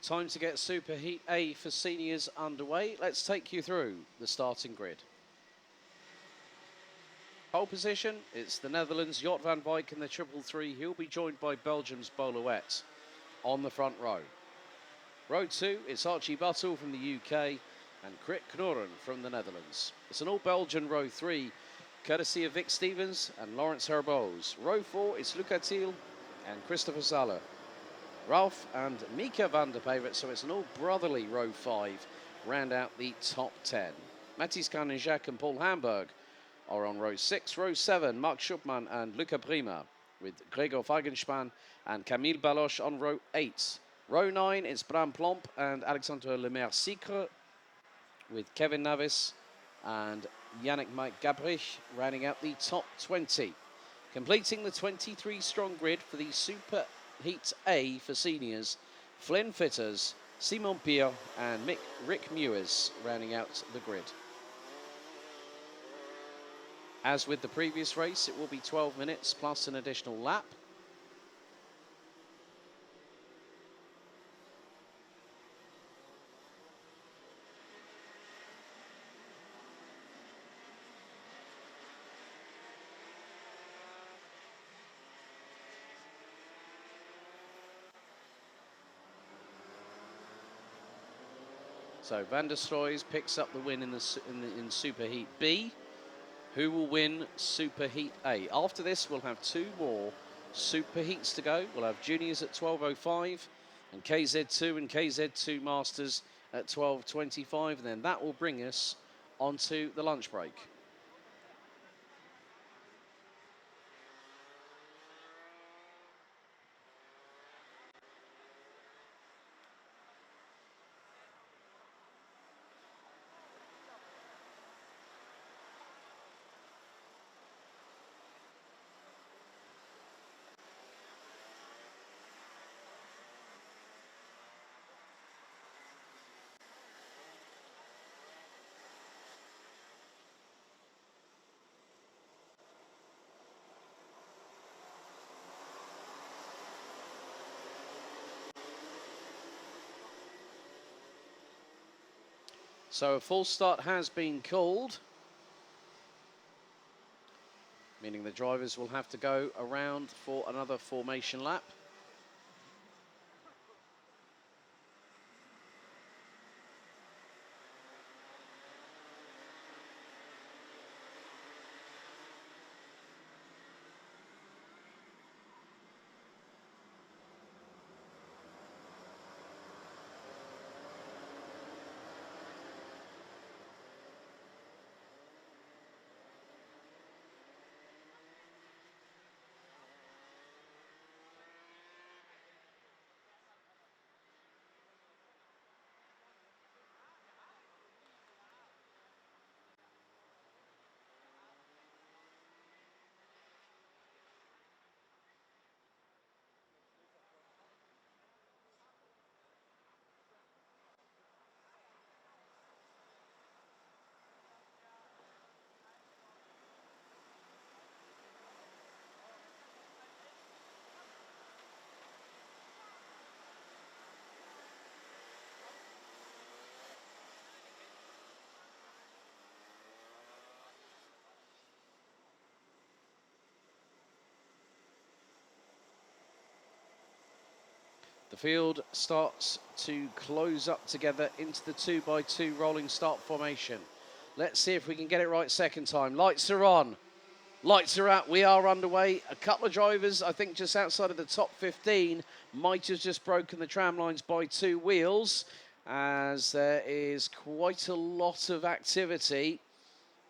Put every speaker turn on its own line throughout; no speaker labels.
Time to get Superheat A for seniors underway. Let's take you through the starting grid. Pole position, it's the Netherlands' Jot van Wijk in the 333. He'll be joined by Belgium's Boluet on the front row. Row 2, it's Archie Buttle from the UK and Krit Knorren from the Netherlands. It's an all-Belgian row 3, courtesy of Vic Stevens and Lawrence Herboz. Row 4, it's Luca Thiel and Christopher Saller. Ralph and Mika van der Pevert, so it's an all-brotherly row 5, round out the top 10. Mathis Kaninjak and Paul Hamburg are on row 6. Row 7, Mark Schupman and Luca Prima, with Gregor Fagenspan and Camille Baloche on row 8. Row 9, it's Bram Plomp and Alexandre Lemaire-Sicre, with Kevin Navis and Yannick Mike Gabrich rounding out the top 20. Completing the 23-strong grid for the Super Heat A for seniors, Flynn Fitters, Simon Pierre and Rick Mewers rounding out the grid. As with the previous race, it will be 12 minutes plus an additional lap. So Van der Stroys picks up the win in Superheat B. Who will win Superheat A? After this, we'll have 2 more Superheats to go. We'll have juniors at 12:05 and KZ2 and KZ2 Masters at 12:25, and then that will bring us onto the lunch break. So a full start has been called, meaning the drivers will have to go around for another formation lap. The field starts to close up together into the 2x2 rolling start formation. Let's see if we can get it right second time. Lights are on. Lights are out. We are underway. A couple of drivers, I think just outside of the top 15, might have just broken the tram lines by 2 wheels, as there is quite a lot of activity.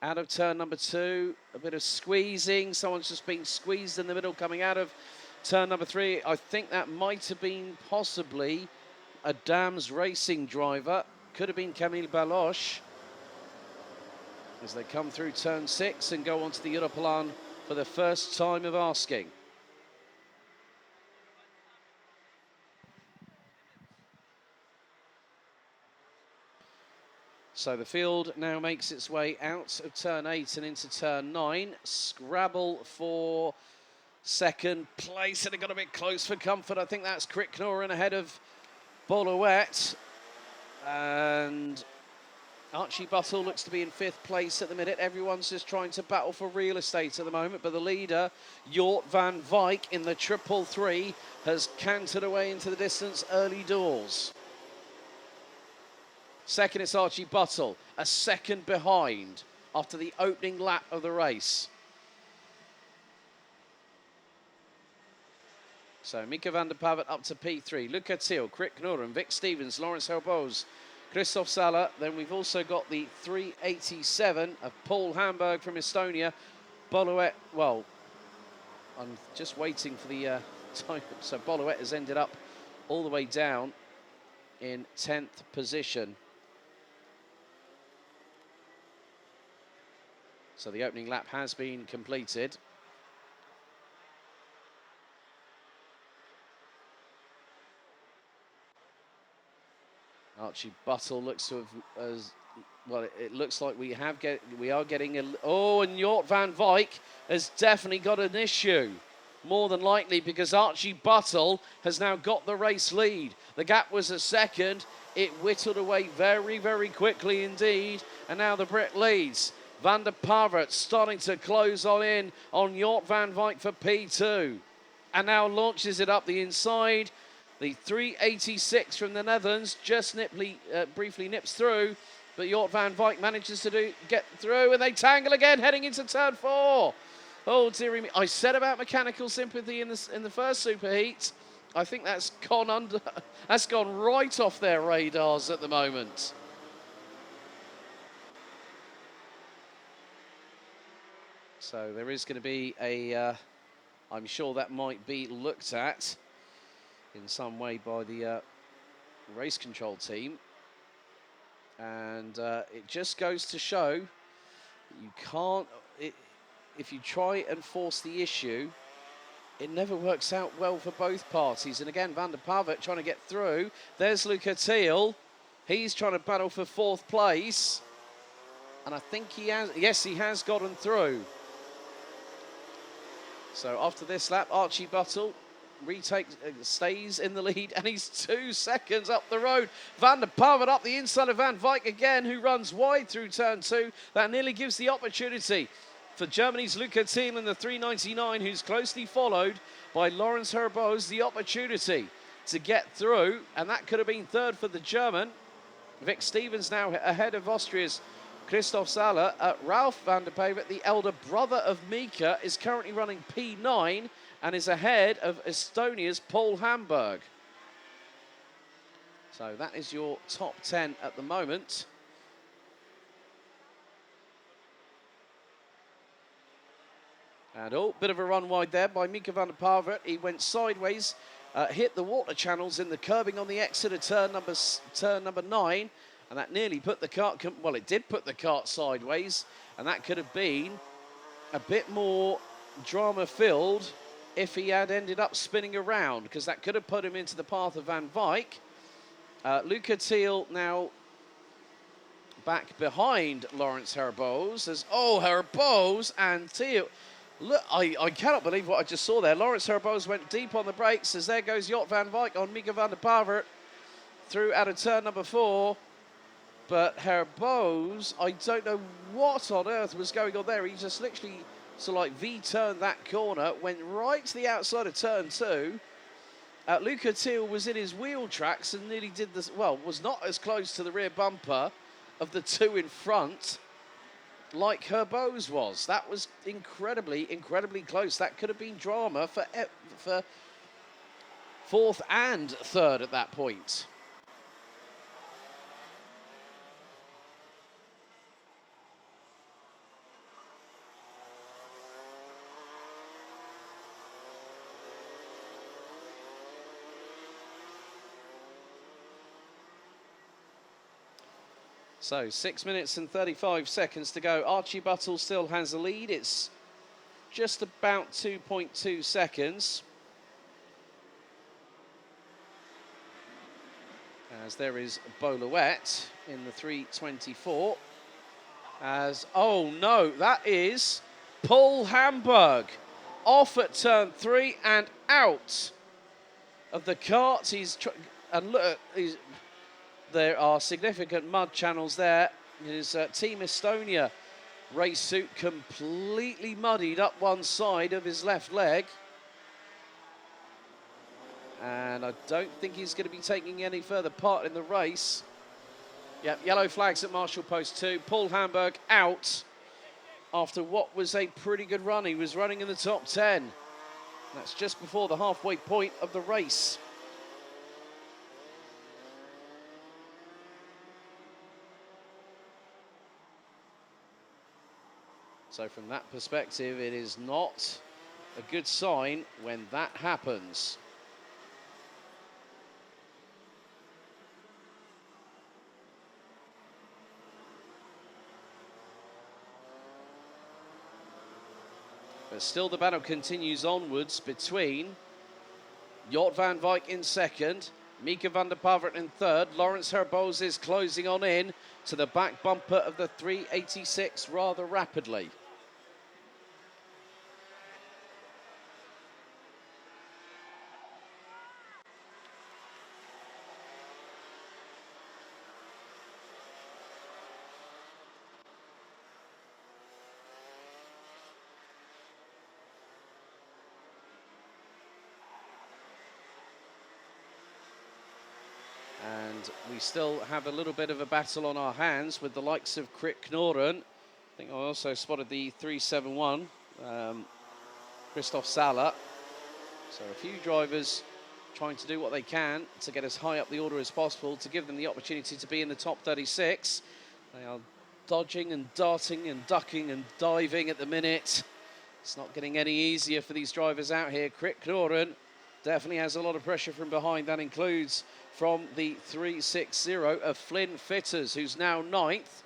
Out of turn number 2, a bit of squeezing. Someone's just been squeezed in the middle coming out of turn number 3. I think that might have been possibly a Dams Racing driver. Could have been Camille Baloche, as they come through turn 6 and go onto the Europlan for the first time of asking. So the field now makes its way out of turn 8 and into turn 9. Scrabble for second place, and it got a bit close for comfort. I think that's Krit Knorren ahead of Bolowet, and Archie Buttle looks to be in 5th place at the minute. Everyone's just trying to battle for real estate at the moment, but the leader, Jort van Wyk, in the 333, has cantered away into the distance early doors. Second, it's Archie Buttle, a second behind after the opening lap of the race. So Mika van der Pavet up to P3, Luca Thiel, Krik Noren, Vic Stevens, Lawrence Helbos, Christoph Salla. Then we've also got the 387 of Paul Hamburg from Estonia. Bolowet, well, I'm just waiting for the time. So Bolowet has ended up all the way down in 10th position. So the opening lap has been completed. Archie Buttle looks to have, well, it looks like we are getting and Jort van Wyk has definitely got an issue. More than likely, because Archie Buttle has now got the race lead. The gap was a second. It whittled away very, very quickly indeed. And now the Brit leads. Van der Pavet starting to close in on Jort van Wyk for P2. And now launches it up the inside. The 386 from the Netherlands just briefly nips through, but Jort van Wyk manages to get through, and they tangle again, heading into turn 4. Oh dearie me! I said about mechanical sympathy in the first superheat. I think that's gone that's gone right off their radars at the moment. So there is going to be I'm sure that might be looked at in some way by the race control team. And it just goes to show you can't, if you try and force the issue, it never works out well for both parties. And again, Van der Pavet trying to get through. There's Luca Thiel. He's trying to battle for 4th place. And I think he has gotten through. So after this lap, Archie Buttle stays in the lead, and he's 2 seconds up the road. Van der Pavet up the inside of Van Wyk again, who runs wide through turn 2. That nearly gives the opportunity for Germany's Luca Thiel in the 399, who's closely followed by Lawrence Herbos, the opportunity to get through, and that could have been 3rd for the German. Vic Stevens now ahead of Austria's Christoph Salla. Ralph van der Pavet, the elder brother of Mika, is currently running P9 and is ahead of Estonia's Paul Hamburg. So that is your top 10 at the moment. And bit of a run wide there by Mika van der Pavet. He went sideways, hit the water channels in the curbing on the exit of turn number 9, and that nearly put the kart, well, it did put the kart sideways, and that could have been a bit more drama-filled if he had ended up spinning around, because that could have put him into the path of Van Wyk. Luca Thiel now back behind Lawrence Herbos. Herbos and Thiel. Look, I cannot believe what I just saw there. Lawrence Herbos went deep on the brakes as there goes Jort van Wyk on Mika van der Pavet through out of turn number 4. But Herbos, I don't know what on earth was going on there. He just literally sort of like V-turned that corner, went right to the outside of turn 2. Luca Thiel was in his wheel tracks and nearly did this, well, was not as close to the rear bumper of the 2 in front like Herbos was. That was incredibly, incredibly close. That could have been drama for 4th and 3rd at that point. So 6 minutes and 35 seconds to go. Archie Buttle still has the lead. It's just about 2.2 seconds. As there is Bolowet in the 324. Oh no, that is Paul Hamburg off at turn 3 and out of the kart. He's and look, there are significant mud channels there. His Team Estonia race suit completely muddied up one side of his left leg. And I don't think he's going to be taking any further part in the race. Yep, yellow flags at Marshall Post 2. Paul Hamburg out after what was a pretty good run. He was running in the top 10. That's just before the halfway point of the race. So from that perspective, it is not a good sign when that happens. But still the battle continues onwards between Jort van Wijk in second, Mika van der Pavert in third. Lawrence Herboz is closing on in to the back bumper of the 386 rather rapidly. And we still have a little bit of a battle on our hands with the likes of Krit Knorren. I think I also spotted the 371, Christoph Sala. So a few drivers trying to do what they can to get as high up the order as possible to give them the opportunity to be in the top 36. They are dodging and darting and ducking and diving at the minute. It's not getting any easier for these drivers out here. Krit Knorren definitely has a lot of pressure from behind. That includes from the 360 of Flynn Fitters, who's now 9th.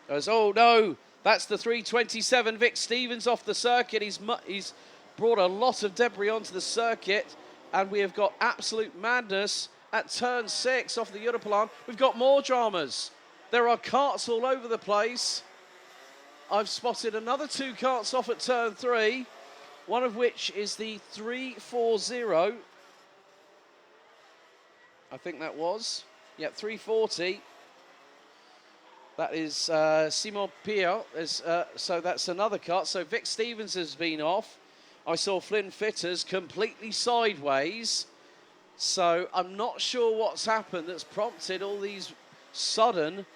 Goes, oh no, that's the 327. Vic Stevens off the circuit. He's brought a lot of debris onto the circuit, and we have got absolute madness at turn 6 off the Europelan. We've got more dramas. There are carts all over the place. I've spotted another 2 carts off at turn 3, one of which is the 340. I think that was. Yeah, 340. That is Simon Pio. So that's another cut. So Vic Stevens has been off. I saw Flynn Fitters completely sideways. So I'm not sure what's happened that's prompted all these sudden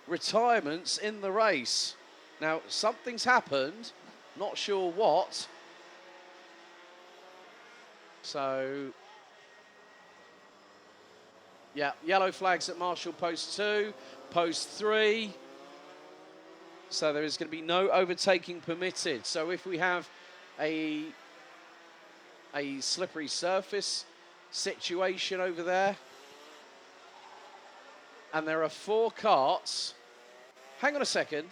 retirements in the race. Now, something's happened. Not sure what. So, yeah, yellow flags at Marshall Post 2, Post 3. So there is going to be no overtaking permitted. So if we have a slippery surface situation over there, and there are 4 carts. Hang on a second,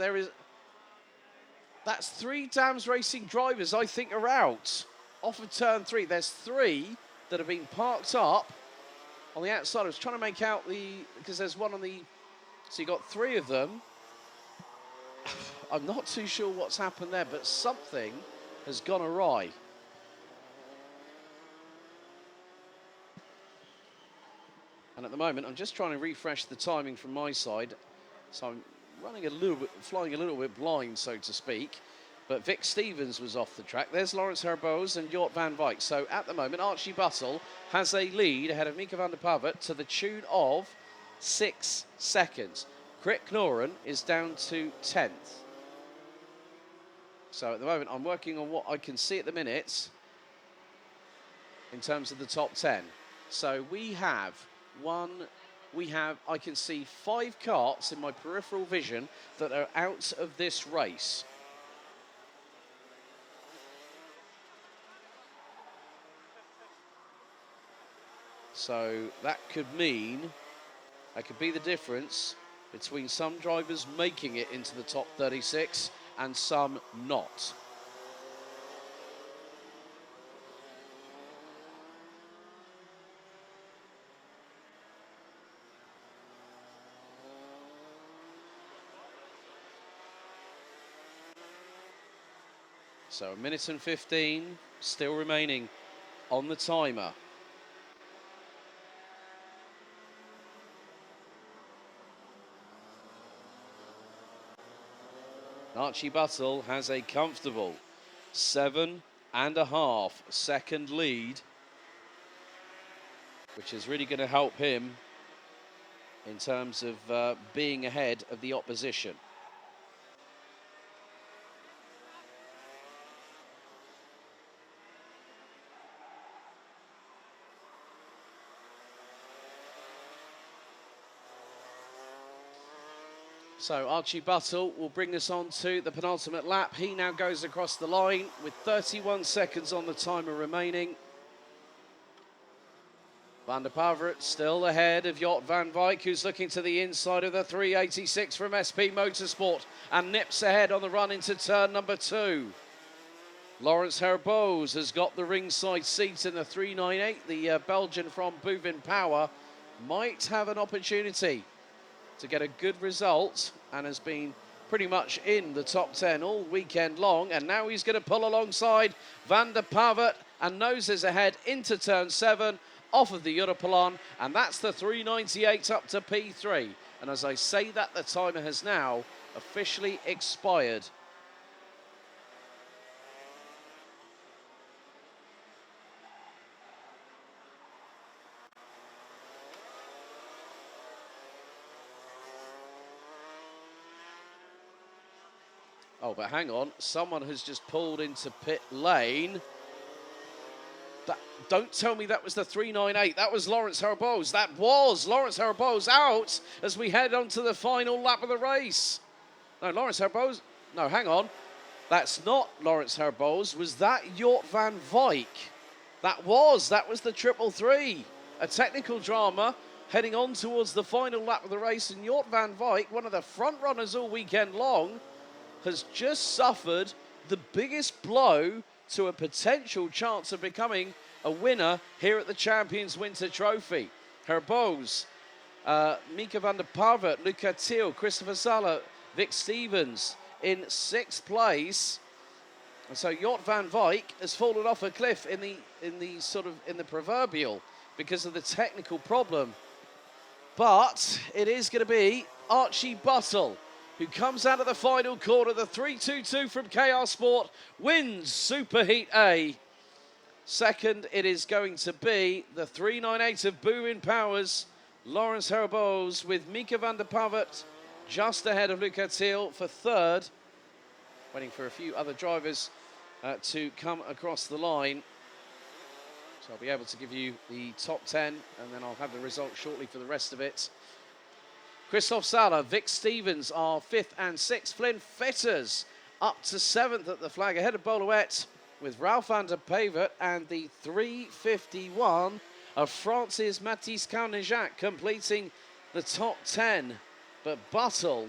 that's 3 Dams Racing drivers I think are out off of turn 3. There's 3 that have been parked up on the outside. I was trying to make out because there's one on the, so you got 3 of them. I'm not too sure what's happened there, but something has gone awry. And at the moment, I'm just trying to refresh the timing from my side. So I'm flying a little bit blind, so to speak. But Vic Stevens was off the track. There's Lawrence Herboz and Jort van Wijk. So at the moment, Archie Buttle has a lead ahead of Mika van der Pavert to the tune of 6 seconds. Krit Knorren is down to 10th. So at the moment, I'm working on what I can see at the minute in terms of the top 10. So I can see 5 carts in my peripheral vision that are out of this race. So that could be the difference between some drivers making it into the top 36 and some not. So 1 minute and 15 still remaining on the timer. Archie Buttle has a comfortable 7.5-second lead, which is really going to help him in terms of being ahead of the opposition. So Archie Buttle will bring us on to the penultimate lap. He now goes across the line with 31 seconds on the timer remaining. Van der Pavert still ahead of Jort van Wijk, who's looking to the inside of the 386 from SP Motorsport and nips ahead on the run into turn number 2. Laurens Herboz has got the ringside seat in the 398. The Belgian from Bouvin Power might have an opportunity to get a good result and has been pretty much in the top 10 all weekend long. And now he's going to pull alongside Van der Pavert and noses ahead into turn 7 off of the Europelon. And that's the 398 up to P3. And as I say that, the timer has now officially expired. Oh, but hang on. Someone has just pulled into pit lane. Don't tell me that was the 398. That was Laurens Herboz. That was Laurens Herboz out as we head on to the final lap of the race. No, Laurens Herboz. No, hang on. That's not Laurens Herboz. Was that Jort van Wijk? That was the 333. A technical drama heading on towards the final lap of the race. And Jort van Wijk, one of the front runners all weekend long, has just suffered the biggest blow to a potential chance of becoming a winner here at the Champions Winter Trophy. Herboz, Mika van der Pavert, Luca Thiel, Christopher Sala, Vic Stevens in 6th place. And so Jort van Wijk has fallen off a cliff in the proverbial because of the technical problem. But it is going to be Archie Buttle who comes out of the final corner. The 322 from KR Sport wins Superheat A. Second, it is going to be the 398 of Bouvin Powers, Laurens Herboz, with Mika van der Pavert just ahead of Luca Thiel for third. Waiting for a few other drivers to come across the line. So I'll be able to give you the top 10, and then I'll have the results shortly for the rest of it. Christophe Sala, Vic Stevens are 5th and 6th. Flynn Fetters up to 7th at the flag, ahead of Boluet, with Ralph van der Pavert and the 351 of France's Mathis Carnejac completing the top 10. But Buttle,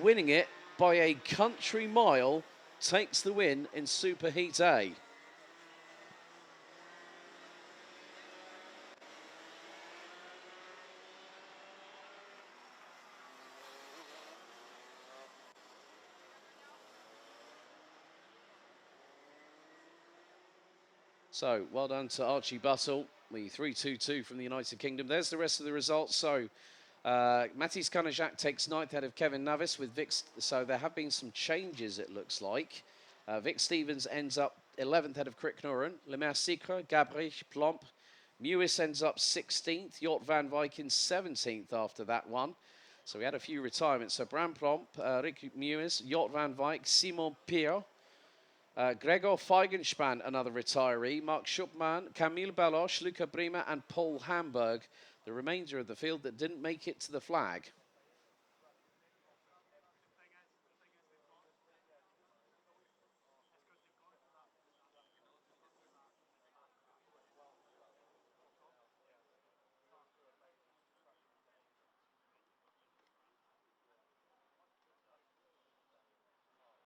winning it by a country mile, takes the win in Superheat A. So, well done to Archie Buttle, the 322 from the United Kingdom. There's the rest of the results. So, Mathis Carnejac takes 9th ahead of Kevin Navis with Vic. So, there have been some changes, it looks like. Vic Stevens ends up 11th ahead of Crick Noren. Lemaire Sicre, Gabrich, Plomp. Mewis ends up 16th. Jort van Wijk in 17th after that one. So, we had a few retirements. So, Bram Plomp, Rick Mewis, Jort van Wijk, Simon Pierre. Gregor Feigenspan, another retiree. Mark Schupman, Camille Baloche, Luca Brima and Paul Hamburg. The remainder of the field that didn't make it to the flag.